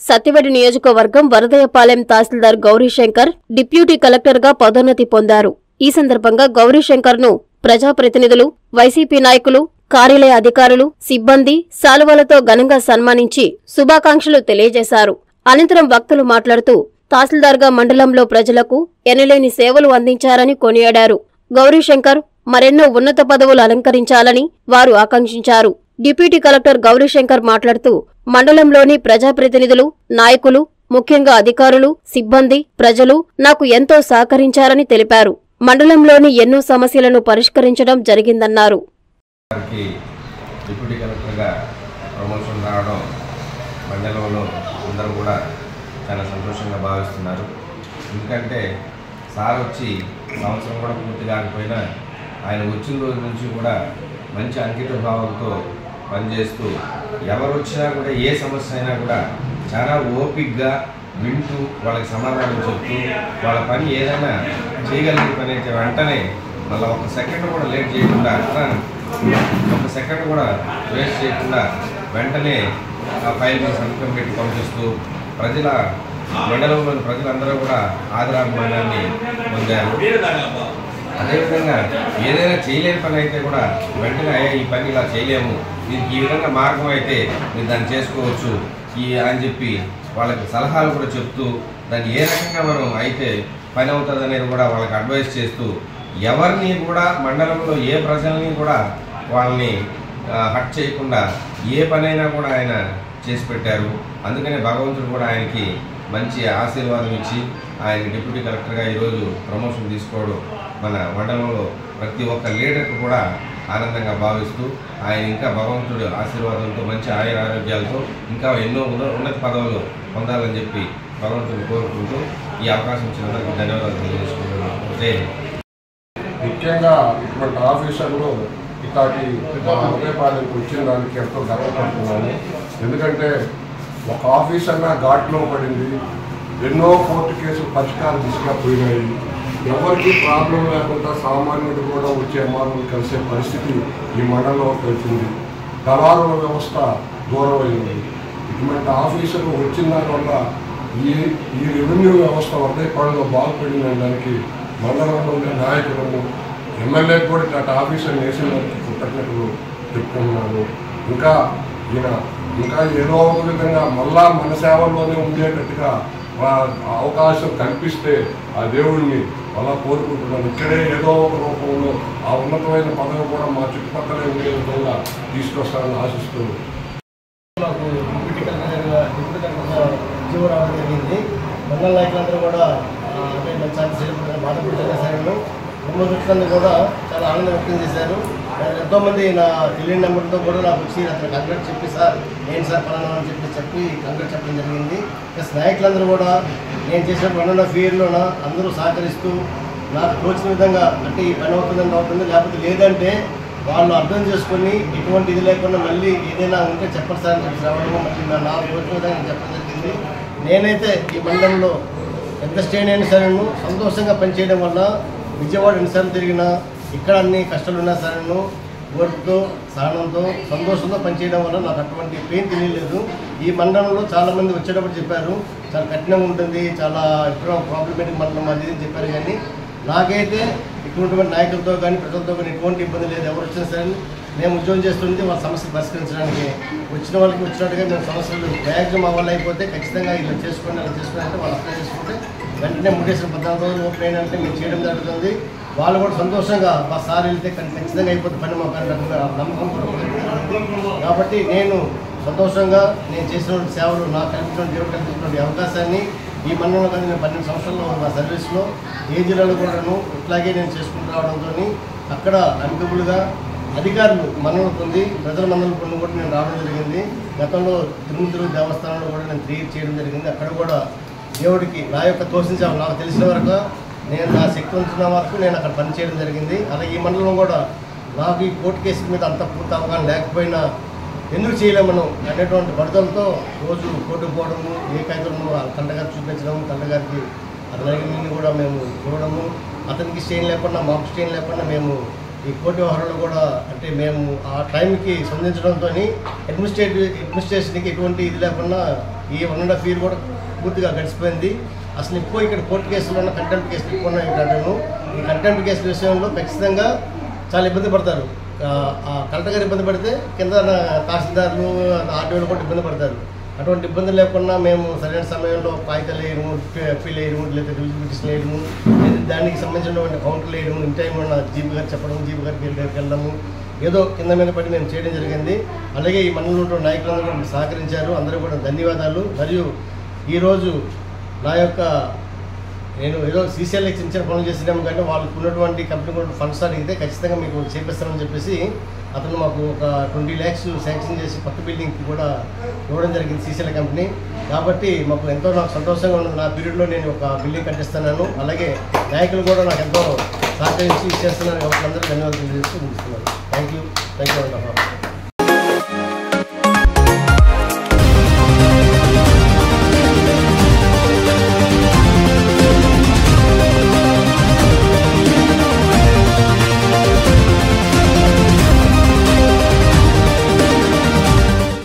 సత్యవేడు నియోజకవర్గం వరదయ్యపాలెం తహసీల్దార్ గౌరీశంకర్ డిప్యూటీ కలెక్టర్గా పదోన్నతి పొందారు. ఈ సందర్భంగా గౌరీశంకర్ను ప్రజాప్రతినిధులు, వైసీపీ నాయకులు, కార్యాలయ అధికారులు, సిబ్బంది శాలువలతో ఘనంగా సన్మానించి శుభాకాంక్షలు తెలియజేశారు. అనంతరం వక్తలు మాట్లాడుతూ తహసీల్దార్గా మండలంలో ప్రజలకు ఎనలేని సేవలు అందించారని కొనియాడారు. గౌరీశంకర్ మరెన్నో ఉన్నత పదవులు అలంకరించాలని వారు ఆకాంక్షించారు. డిప్యూటీ కలెక్టర్ గౌరీశంకర్ మాట్లాడుతూ మండలంలోని ప్రజాప్రతినిధులు, నాయకులు, ముఖ్యంగా అధికారులు, సిబ్బంది, ప్రజలు నాకు ఎంతో సహకరించారని తెలిపారు. మండలంలోని ఎన్నో సమస్యలను పరిష్కరించడం జరిగిందన్నారు. డిప్యూటీ కలెక్టర్గా ప్రమోషన్ రావడం మండలంలో అందరూ కూడా చాలా సంతోషంగా భావిస్తున్నారు. ఎందుకంటే సార్ వచ్చి సంవత్సరం కూడా పూర్తి కాకపోయినా ఆయన వచ్చిన రోజు నుంచి కూడా మంచి అంకిత భావంతో పనిచేస్తూ ఎవరు వచ్చినా కూడా ఏ సమస్య అయినా కూడా చాలా ఓపికగా వింటూ వాళ్ళకి సమాధానం చెప్తూ వాళ్ళ పని ఏదైనా చేయగలిగిన పని అయితే వెంటనే మళ్ళీ ఒక సెకండ్ కూడా లేట్ చేయకుండా ఒక సెకండ్ కూడా వేస్ట్ చేయకుండా వెంటనే ఆ ఫైల్ మీద సంతకం పెట్టి పంపిస్తూ మండలంలోని ప్రజలందరూ కూడా ఆదరాభిమానాన్ని పొందారు. అదేవిధంగా ఏదైనా చేయలేని పని అయితే కూడా వెంటనే అయ్యా ఈ పని ఇలా చేయలేము, దీనికి ఈ విధంగా మార్గం అయితే మీరు దాన్ని చేసుకోవచ్చు అని చెప్పి వాళ్ళకి సలహాలు కూడా చెప్తూ దాన్ని ఏ రకంగా మనం అయితే పని అవుతుంది అనేది కూడా వాళ్ళకి అడ్వైస్ చేస్తూ ఎవరిని కూడా మండలంలో ఏ ప్రజల్ని కూడా వాళ్ళని హట్ చేయకుండా ఏ పనైనా కూడా ఆయన చేసి పెట్టారు. అందుకనే భగవంతుడు కూడా ఆయనకి మంచి ఆశీర్వాదం ఇచ్చి ఆయన డిప్యూటీ కలెక్టర్గా ఈరోజు ప్రమోషన్ తీసుకోవడం మన మండలంలో ప్రతి ఒక్క లీడర్కి కూడా ఆనందంగా భావిస్తూ ఆయన ఇంకా భగవంతుడు ఆశీర్వాదంతో మంచి ఆరోగ్యాలతో ఇంకా ఎన్నో ఉన్నత పదవులు పొందాలని చెప్పి భగవంతుడిని కోరుకుంటూ ఈ అవకాశం ఇచ్చినందుకు ధన్యవాదాలు తెలియజేసుకుంటున్నాను. ముఖ్యంగా ఇటువంటి ఆఫీసర్లు ఇట్లాంటి ఉదయపాలెంకి వచ్చిన దానికి ఎంతో గర్వపడుతున్నాను. ఎందుకంటే ఒక ఆఫీసర్గా ఘాట్లో పడింది, ఎన్నో కోర్టు కేసులు పరిష్కారం దిశగా పోయినాయి. ఎవరికి ప్రాబ్లం లేకుండా సామాన్యుడు కూడా వచ్చే ఎంఆర్ఓని కలిసే పరిస్థితి ఈ మండలంలో వచ్చింది. దళారుల వ్యవస్థ దూరమైంది. ఇటువంటి ఆఫీసర్లు వచ్చిన దానివల్ల ఈ రెవెన్యూ వ్యవస్థ ఉదయపాలెంలో బాగుపడిందనడానికి మండలంలో ఉండే నాయకులను, ఎమ్మెల్యేకి కూడా ఇట్లాంటి ఆఫీసర్ని వేసిన దానికి కృతజ్ఞతలు చెప్పుకుంటున్నాను. ఇంకా ఏదో ఒక విధంగా మళ్ళా మన సేవల్లోనే ఉండేటట్టుగా అవకాశం కల్పిస్తే ఆ దేవుడిని అలా కోరుకుంటున్నాను. ఇక్కడే ఏదో ఒక రూపంలో ఆ ఉన్నతమైన పదవి కూడా మా చుట్టుపక్కలే ఉండే విధంగా తీసుకొస్తానని ఆశిస్తూ నాకు డిప్యూటీ కలెక్టర్గా ఉద్యోగం రావడం జరిగింది. మండల నాయకులందరూ కూడా అంటే చాలా బాధపడుతున్న సరైన బ్రహ్మదృష్టిని కూడా చాలా ఆనందం వ్యక్తం చేశారు. ఎంతోమంది నా తెలియని నెంబర్తో కూడా నాకు వచ్చి అతను కంగ్రెట్ చెప్పి సార్ నేను సార్ పలానా అని చెప్పి కంగ్రెట్ చెప్పడం జరిగింది. ప్లస్ నాయకులందరూ కూడా నేను చేసిన 1.5 yearలోన అందరూ సహకరిస్తూ నాకు తోచిన విధంగా అంటే ఈ పని అవుతుందని అవుతుంది, లేకపోతే లేదంటే వాళ్ళు అర్థం చేసుకొని ఎటువంటి ఇది లేకుండా మళ్ళీ ఏదైనా ఉంటే చెప్పండి సార్ అని చెప్పి రావడము, మళ్ళీ నాకు తోచిన విధంగా నేను చెప్పడం జరిగింది. నేనైతే ఈ మండలంలో ఎంత స్టేన్ అయినా సరే సంతోషంగా పనిచేయడం వల్ల విజయవాడ ఎన్నిసార్లు తిరిగినా ఇక్కడ అన్ని కష్టాలు ఉన్నా సరే ఓర్పుతో, సహనంతో, సంతోషంతో పనిచేయడం వల్ల నాకు అటువంటి పెయిన్ తెలియలేదు. ఈ మండలంలో చాలామంది వచ్చేటప్పుడు చెప్పారు చాలా కఠినంగా ఉంటుంది, చాలా ఎప్పుడో ప్రాబ్లమేటిక్ మండలం అది అని చెప్పారు. కానీ నాకైతే ఇటువంటి నాయకులతో కానీ ప్రజలతో కానీ ఎటువంటి ఇబ్బంది లేదు. ఎవరు వచ్చినా సరే మేము ఉద్యోగం చేస్తుంటే వాళ్ళ సమస్యలు పరిష్కరించడానికి వచ్చిన వాళ్ళకి వచ్చినట్టుగా మేము సమస్యలు మ్యాక్సిమం అవ్వాలి అయిపోతే ఖచ్చితంగా ఇలా చేసుకోండి అలా చేసుకుని అంటే వాళ్ళు అప్లై చేసుకుంటే వెంటనే ముట్టేసిన 14 రోజులు ఓపెన్ అయినంటే మేము చేయడం జరుగుతుంది. వాళ్ళు కూడా సంతోషంగా మా సార్ వెళ్తే ఖచ్చితంగా అయిపోతే పని మాకు నమ్మకం కూడా కాబట్టి నేను సంతోషంగా నేను చేసిన సేవలు నాకు కల్పించిన దేవుడు కల్పించినటువంటి అవకాశాన్ని ఈ మండలంలో కానీ నేను 12 సంవత్సరాల్లో నా సర్వీస్లో ఏ జిల్లాలో కూడాను ఇట్లాగే నేను చేసుకుంటూ రావడంతో అక్కడ అమికబుల్గా అధికారులు మన్నలు పొంది ప్రజల మన్నలు పొంది కూడా నేను రావడం జరిగింది. గతంలో తిరుమల దేవస్థానంలో కూడా నేను 3 years చేయడం జరిగింది. అక్కడ కూడా దేవుడికి నా యొక్క తోసించాము నాకు తెలిసిన వరకు నేను నా శక్తి ఉంచిన వరకు నేను అక్కడ పనిచేయడం జరిగింది. అలాగే ఈ మండలంలో కూడా నాకు ఈ కోర్టు కేసుల మీద అంత పూర్తి అవగాహన లేకపోయినా ఎందుకు చేయలేము మనం అనేటువంటి పడుదలతో రోజు కోర్టుకు పోవడము, ఏ కాగితము తండ్రిగారు చూపించడము, తండ్రిగారికి అతని కూడా మేము చూడడము, అతనికి స్టేన్ లేకుండా మాకు స్టేన్ లేకుండా మేము ఈ కోర్టు వ్యవహారంలో కూడా అంటే మేము ఆ టైంకి స్పందించడంతో అడ్మినిస్ట్రేషన్కి ఎటువంటి ఇది లేకుండా ఈ 1.5 year కూడా పూర్తిగా గడిచిపోయింది. అసలు ఎక్కువ ఇక్కడ కోర్టు కేసులో ఉన్న కంటెంప్ట్ కేసులు ఎక్కువ ఉన్నాయి అంటాను. ఈ కంటెంప్ట్ కేసుల విషయంలో ఖచ్చితంగా చాలా ఇబ్బంది పడతారు. కలెక్టర్ గారు ఇబ్బంది పడితే కింద తహసీల్దార్లు ఆర్డీఓలు కూడా ఇబ్బంది పడతారు. అటువంటి ఇబ్బందులు లేకుండా మేము సరైన సమయంలో కాగితాలు వేయడము, అప్పీల్ వేయడము, లేదా డివిజన్ పిటిషన్ వేయడము, లేదా దానికి సంబంధించినటువంటి కౌంటర్లు వేయడము, ఇన్ టైం ఉన్న జీపీ గారు చెప్పడం, జీపీ గారికి వెళ్ళడము, ఏదో కింద మీద పడి మేము చేయడం జరిగింది. అలాగే ఈ మండలంలో నాయకులందరూ కూడా సహకరించారు. అందరూ కూడా ధన్యవాదాలు. మరియు ఈరోజు నా యొక్క నేను ఏదో సీసీఎల్కి చిన్న పనులు చేసినాము కానీ వాళ్ళకు ఉన్నటువంటి కంపెనీ కూడా ఫండ్స్ అడిగితే ఖచ్చితంగా మీకు చేపిస్తామని చెప్పేసి అతను మాకు ఒక 20 lakhs శాంక్షన్ చేసి కొత్త బిల్డింగ్కి కూడా ఇవ్వడం జరిగింది సీసీఎల్ కంపెనీ. కాబట్టి మాకు ఎంతో నాకు సంతోషంగా ఉన్నది. నా పీరియడ్లో నేను ఒక బిల్డింగ్ కట్టిస్తున్నాను. అలాగే నాయకులు కూడా నాకు ఎంతో సహకరించి చేస్తున్నాను. కాబట్టి అందరూ ధన్యవాదాలు తెలియజేస్తూ ముగిస్తున్నాను. Thank you.